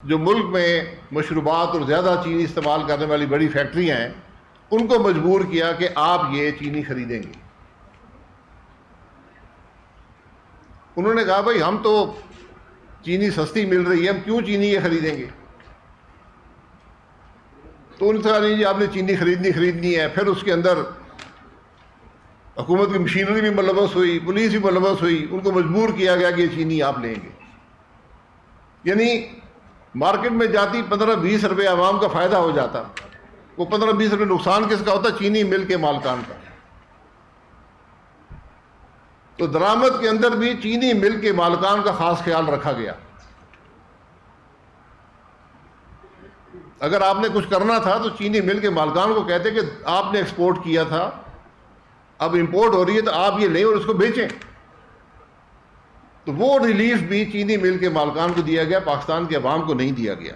جو ملک میں مشروبات اور زیادہ چینی استعمال کرنے والی بڑی فیکٹریاں ہیں ان کو مجبور کیا کہ آپ یہ چینی خریدیں گے. انہوں نے کہا بھائی ہم تو چینی سستی مل رہی ہے، ہم کیوں چینی یہ خریدیں گے؟ تو ان سے کہا نہیں جی آپ نے چینی خریدنی ہے. پھر اس کے اندر حکومت کی مشینری بھی ملوث ہوئی، پولیس بھی ملوث ہوئی، ان کو مجبور کیا گیا کہ یہ چینی آپ لیں گے. یعنی مارکیٹ میں جاتی 15-20 روپے عوام کا فائدہ ہو جاتا، وہ 15-20 روپے نقصان کس کا ہوتا؟ چینی مل کے مالکان کا. تو درآمد کے اندر بھی چینی مل کے مالکان کا خاص خیال رکھا گیا. اگر آپ نے کچھ کرنا تھا تو چینی مل کے مالکان کو کہتے کہ آپ نے ایکسپورٹ کیا تھا، اب امپورٹ ہو رہی ہے تو آپ یہ لیں اور اس کو بیچیں. تو وہ ریلیف بھی چینی مل کے مالکان کو دیا گیا، پاکستان کے عوام کو نہیں دیا گیا.